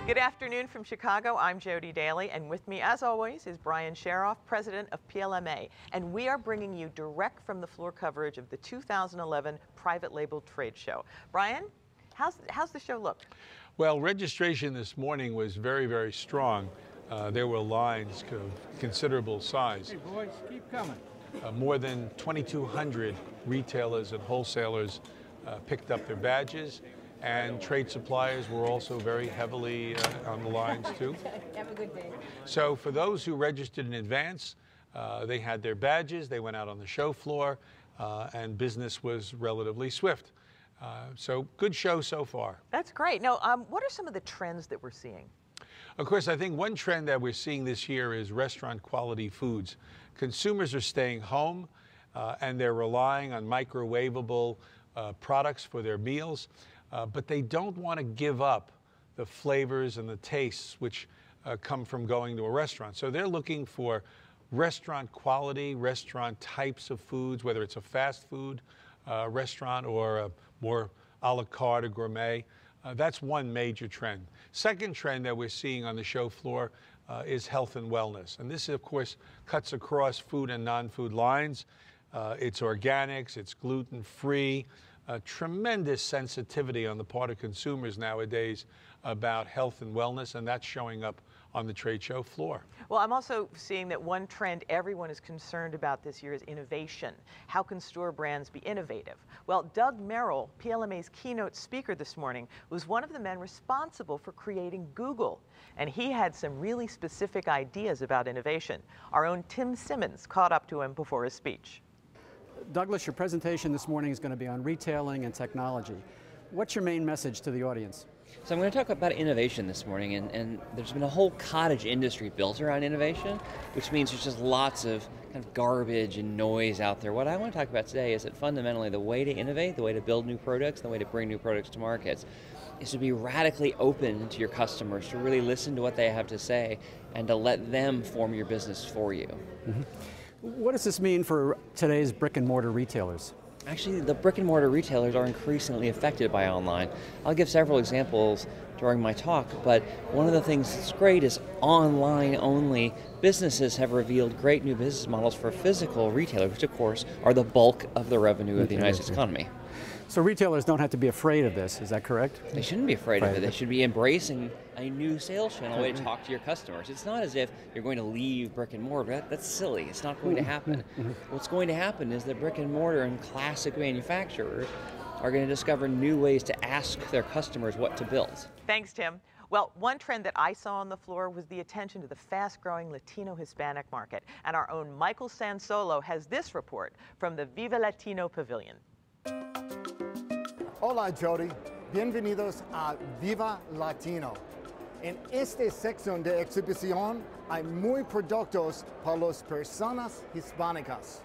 Good afternoon from Chicago. I'm Jodi Daley, and with me, as always, is Brian Sharoff, president of PLMA. And we are bringing you direct from the floor coverage of the 2011 Private Label Trade Show. Brian, how's the show look? Well, registration this morning was very, very strong. There were lines of considerable size. Hey boys, keep coming. More than 2,200 retailers and wholesalers picked up their badges, and trade suppliers were also very heavily on the lines too. Have a good day. So for those who registered in advance, they had their badges, they went out on the show floor, and business was relatively swift. So good show so far. That's great. Now, what are some of the trends that we're seeing? Of course, I think one trend that we're seeing this year is restaurant quality foods. Consumers are staying home and they're relying on microwavable products for their meals, but they don't want to give up the flavors and the tastes which come from going to a restaurant. So they're looking for restaurant quality, restaurant types of foods, whether it's a fast food restaurant or a more a la carte or gourmet. That's one major trend. Second trend that we're seeing on the show floor is health and wellness. And this, of course, cuts across food and non-food lines. It's organics, it's gluten-free, tremendous sensitivity on the part of consumers nowadays about health and wellness, and that's showing up on the trade show floor. Well, I'm also seeing that one trend everyone is concerned about this year is innovation. How can store brands be innovative? Well, Doug Merrill, PLMA's keynote speaker this morning, was one of the men responsible for creating Google. And he had some really specific ideas about innovation. Our own Tim Simmons caught up to him before his speech. Douglas, your presentation this morning is going to be on retailing and technology. What's your main message to the audience? So I'm going to talk about innovation this morning, and there's been a whole cottage industry built around innovation, which means there's just lots of kind of garbage and noise out there. What I want to talk about today is that fundamentally the way to innovate, the way to build new products, the way to bring new products to markets is to be radically open to your customers, to really listen to what they have to say, and to let them form your business for you. Mm-hmm. What does this mean for today's brick and mortar retailers? Actually, the brick and mortar retailers are increasingly affected by online. I'll give several examples during my talk, but one of the things that's great is online only businesses have revealed great new business models for physical retailers, which of course are the bulk of the revenue of the United States economy. So retailers don't have to be afraid of this, is that correct? They shouldn't be afraid of it. They should be embracing a new sales channel, a way to talk to your customers. It's not as if you're going to leave brick and mortar. That's silly. It's not going to happen. What's going to happen is that brick and mortar and classic manufacturers are going to discover new ways to ask their customers what to build. Thanks, Tim. Well, one trend that I saw on the floor was the attention to the fast-growing Latino-Hispanic market. And our own Michael Sansolo has this report from the Viva Latino Pavilion. Hola Jodi, bienvenidos a Viva Latino. En esta sección de exhibición hay muy productos para las personas hispánicas.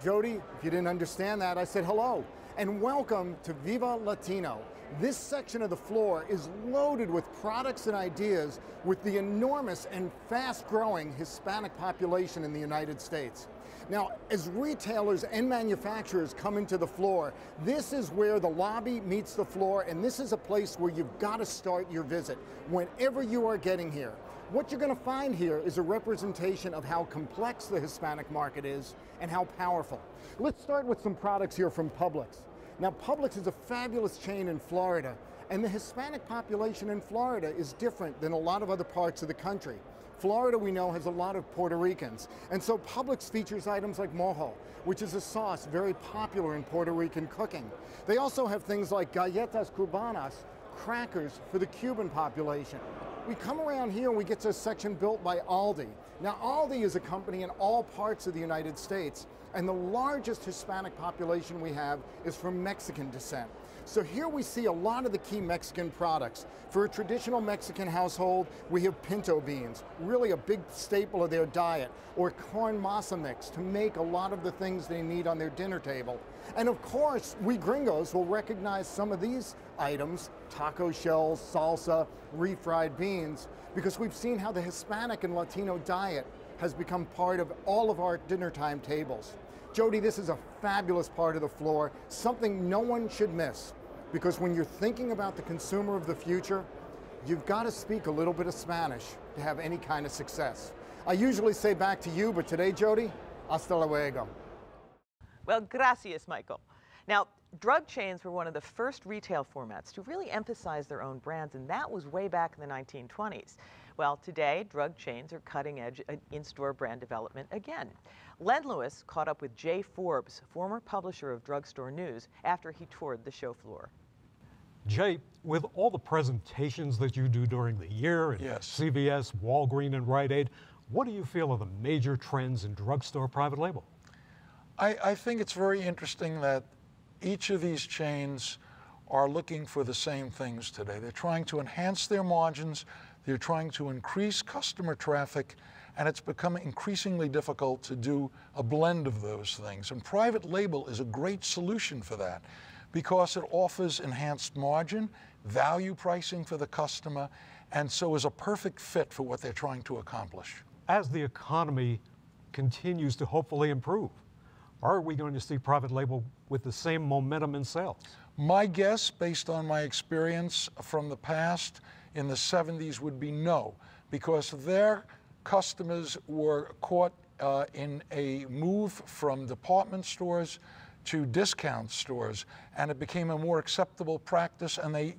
Jodi, if you didn't understand that, I said hello and welcome to Viva Latino. This section of the floor is loaded with products and ideas with the enormous and fast-growing Hispanic population in the United States. Now, as retailers and manufacturers come into the floor, this is where the lobby meets the floor, and this is a place where you've got to start your visit whenever you are getting here. What you're going to find here is a representation of how complex the Hispanic market is and how powerful. Let's start with some products here from Publix. Now, Publix is a fabulous chain in Florida, and the Hispanic population in Florida is different than a lot of other parts of the country. Florida, we know, has a lot of Puerto Ricans, and so Publix features items like mojo, which is a sauce very popular in Puerto Rican cooking. They also have things like galletas cubanas, crackers for the Cuban population. We come around here and we get to a section built by Aldi. Now, Aldi is a company in all parts of the United States, and the largest Hispanic population we have is from Mexican descent. So here we see a lot of the key Mexican products. For a traditional Mexican household, we have pinto beans, really a big staple of their diet, or corn masa mix to make a lot of the things they need on their dinner table. And of course, we gringos will recognize some of these items, taco shells, salsa, refried beans, because we've seen how the Hispanic and Latino diet has become part of all of our dinner time tables. Jodi, this is a fabulous part of the floor, something no one should miss, because when you're thinking about the consumer of the future, you've got to speak a little bit of Spanish to have any kind of success. I usually say back to you, but today, Jodi, hasta luego. Well, gracias, Michael. Now, drug chains were one of the first retail formats to really emphasize their own brands, and that was way back in the 1920s. Well, today, drug chains are cutting edge in-store brand development again. Len Lewis caught up with Jay Forbes, former publisher of Drugstore News, after he toured the show floor. Jay, with all the presentations that you do during the year at CVS, Walgreens, and Rite Aid, what do you feel are the major trends in drugstore private label? I think it's very interesting that each of these chains are looking for the same things today. They're trying to enhance their margins, they're trying to increase customer traffic, and it's becoming increasingly difficult to do a blend of those things. And private label is a great solution for that because it offers enhanced margin, value pricing for the customer, and so is a perfect fit for what they're trying to accomplish. As the economy continues to hopefully improve, are we going to see private label with the same momentum in sales? My guess, based on my experience from the past in the 70s, would be no, because their customers were caught in a move from department stores to discount stores, and it became a more acceptable practice, and they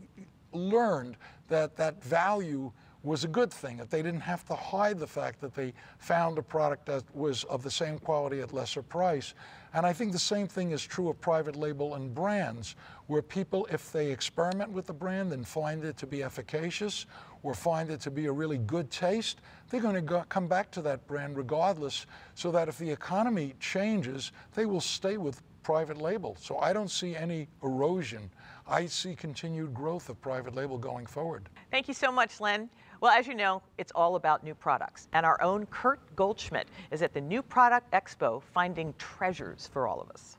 learned that that value was a good thing, that they didn't have to hide the fact that they found a product that was of the same quality at lesser price. And I think the same thing is true of private label and brands, where people, if they experiment with the brand and find it to be efficacious or find it to be a really good taste, they're going to come back to that brand regardless, so that if the economy changes, they will stay with private label. So I don't see any erosion. I see continued growth of private label going forward. Thank you so much, Len. Well, as you know, it's all about new products. And our own Kurt Goldschmidt is at the New Product Expo finding treasures for all of us.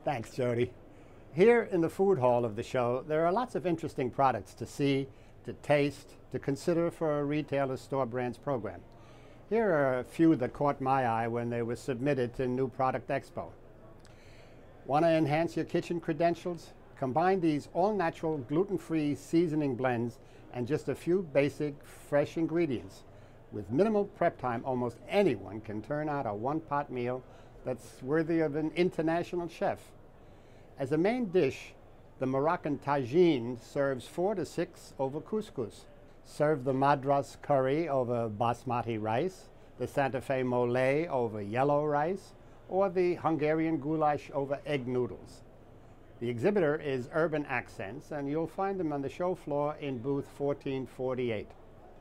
Thanks, Jodi. Here in the food hall of the show, there are lots of interesting products to see, to taste, to consider for a retailer's store brands program. Here are a few that caught my eye when they were submitted to New Product Expo. Want to enhance your kitchen credentials? Combine these all-natural, gluten-free seasoning blends and just a few basic, fresh ingredients. With minimal prep time, almost anyone can turn out a one-pot meal that's worthy of an international chef. As a main dish, the Moroccan tagine serves 4 to 6 over couscous. Serve the Madras curry over basmati rice, the Santa Fe mole over yellow rice, or the Hungarian goulash over egg noodles. The exhibitor is Urban Accents, and you'll find them on the show floor in booth 1448.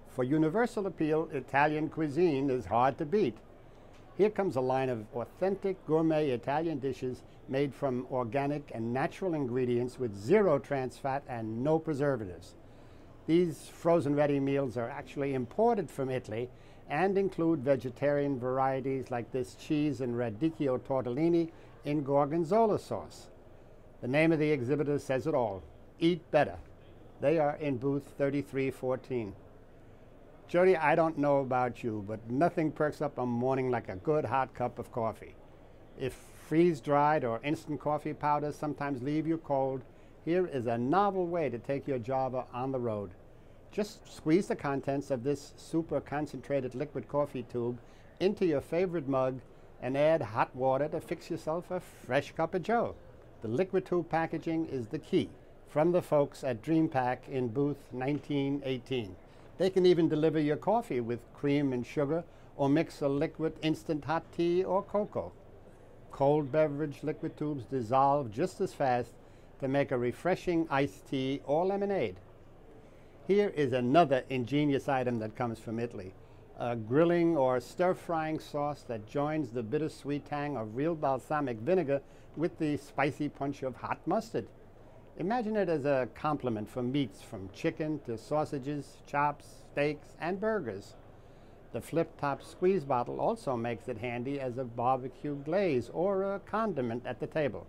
For universal appeal, Italian cuisine is hard to beat. Here comes a line of authentic gourmet Italian dishes made from organic and natural ingredients with 0 trans fat and no preservatives. These frozen ready meals are actually imported from Italy and include vegetarian varieties like this cheese and radicchio tortellini in gorgonzola sauce. The name of the exhibitor says it all: eat better. They are in booth 3314. Jodi, I don't know about you, but nothing perks up a morning like a good hot cup of coffee. If freeze-dried or instant coffee powders sometimes leave you cold, here is a novel way to take your Java on the road. Just squeeze the contents of this super concentrated liquid coffee tube into your favorite mug and add hot water to fix yourself a fresh cup of joe. The liquid tube packaging is the key, from the folks at DreamPack in booth 1918. They can even deliver your coffee with cream and sugar, or mix a liquid instant hot tea or cocoa. Cold beverage liquid tubes dissolve just as fast to make a refreshing iced tea or lemonade. Here is another ingenious item that comes from Italy: a grilling or stir-frying sauce that joins the bittersweet tang of real balsamic vinegar with the spicy punch of hot mustard. Imagine it as a complement for meats from chicken to sausages, chops, steaks, and burgers. The flip-top squeeze bottle also makes it handy as a barbecue glaze or a condiment at the table.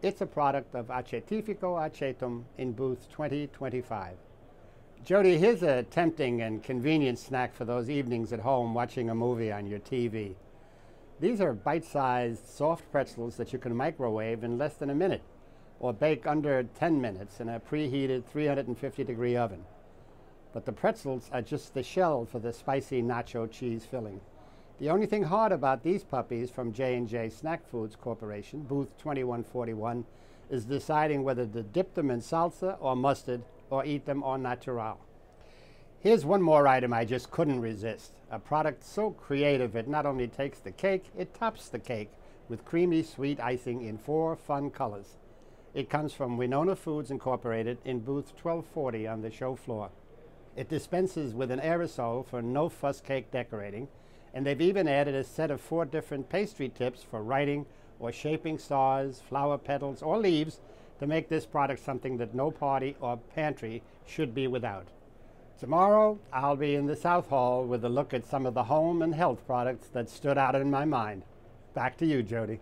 It's a product of Acetifico Acetum in booth 2025. Jodi, here's a tempting and convenient snack for those evenings at home watching a movie on your TV. These are bite-sized, soft pretzels that you can microwave in less than a minute, or bake under 10 minutes in a preheated 350-degree oven. but the pretzels are just the shell for the spicy nacho cheese filling. The only thing hard about these puppies from J&J Snack Foods Corporation, booth 2141, is deciding whether to dip them in salsa or mustard or eat them au natural. Here's one more item I just couldn't resist. A product so creative it not only takes the cake, it tops the cake with creamy sweet icing in 4 fun colors. It comes from Winona Foods Incorporated in booth 1240 on the show floor. It dispenses with an aerosol for no-fuss cake decorating, and they've even added a set of 4 different pastry tips for writing or shaping stars, flower petals, or leaves to make this product something that no party or pantry should be without. Tomorrow, I'll be in the South Hall with a look at some of the home and health products that stood out in my mind. Back to you, Jodi.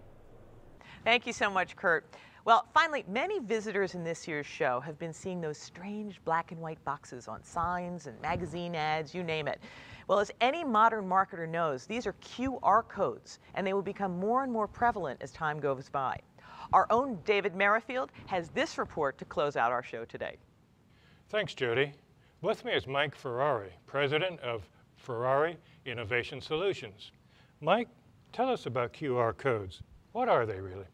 Thank you so much, Kurt. Well, finally, many visitors in this year's show have been seeing those strange black and white boxes on signs and magazine ads, you name it. Well, as any modern marketer knows, these are QR codes, and they will become more and more prevalent as time goes by. Our own David Merrifield has this report to close out our show today. Thanks, Jodi. With me is Mike Ferrari, president of Ferrari Innovation Solutions. Mike, tell us about QR codes. What are they really?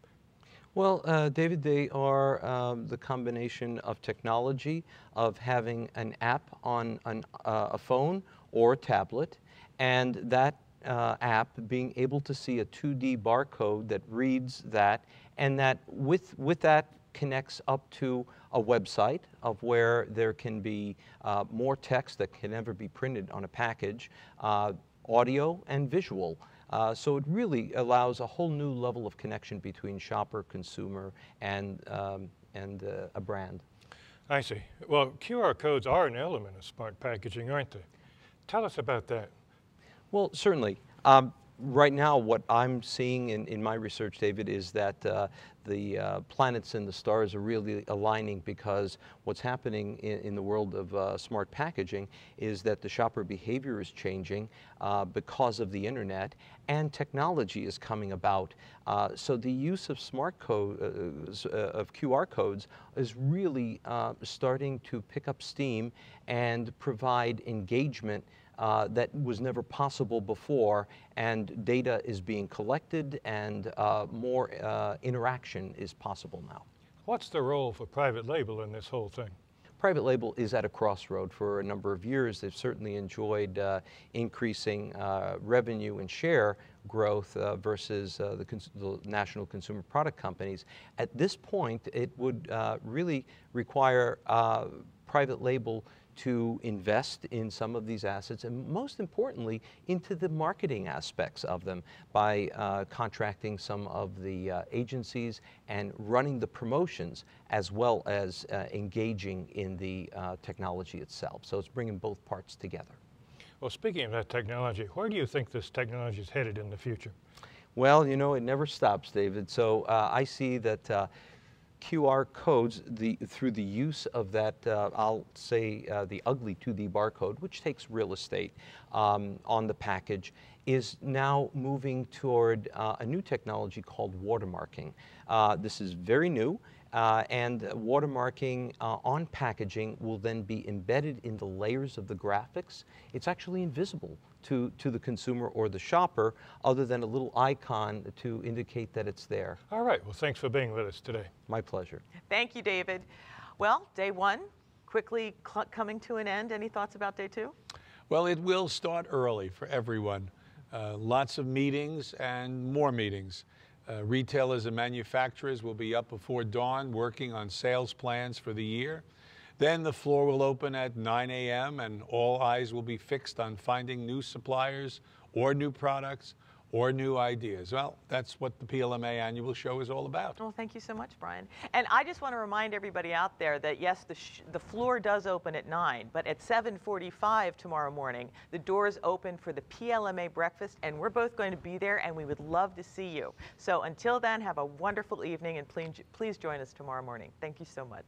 Well, David, they are the combination of technology, of having an app on a phone or a tablet, and that app being able to see a 2D barcode that reads that, and that with that connects up to a website of where there can be more text that can never be printed on a package, audio and visual. So it really allows a whole new level of connection between shopper, consumer, and a brand. I see. Well, QR codes are an element of smart packaging, aren't they? Tell us about that. Well, certainly. Right now, what I'm seeing in my research, David, is that the planets and the stars are really aligning, because what's happening in the world of smart packaging is that the shopper behavior is changing because of the internet, and technology is coming about. So the use of smart codes, of QR codes, is really starting to pick up steam and provide engagement that was never possible before, and data is being collected, and more interaction is possible now. What's the role for private label in this whole thing? Private label is at a crossroad. For a number of years, they've certainly enjoyed increasing revenue and share growth versus the national consumer product companies. At this point, it would really require private label to invest in some of these assets, and most importantly, into the marketing aspects of them by contracting some of the agencies and running the promotions, as well as engaging in the technology itself. So it's bringing both parts together. Well, speaking of that technology, where do you think this technology is headed in the future? Well, you know, it never stops, David. So I see that QR codes, through the use of that, I'll say the ugly 2D barcode, which takes real estate on the package, is now moving toward a new technology called watermarking. This is very new, and watermarking on packaging will then be embedded in the layers of the graphics. It's actually invisible to the consumer or the shopper, other than a little icon to indicate that it's there. All right, well, thanks for being with us today. My pleasure. Thank you, David. Well, day one, quickly coming to an end. Any thoughts about day two? Well, it will start early for everyone. Lots of meetings and more meetings. Retailers and manufacturers will be up before dawn working on sales plans for the year. Then the floor will open at 9 a.m. and all eyes will be fixed on finding new suppliers or new products or new ideas. Well, that's what the PLMA annual show is all about. Well, thank you so much, Brian. And I just want to remind everybody out there that, yes, the floor does open at 9, but at 7:45 tomorrow morning, the doors open for the PLMA breakfast, and we're both going to be there, and we would love to see you. So until then, have a wonderful evening, and please join us tomorrow morning. Thank you so much.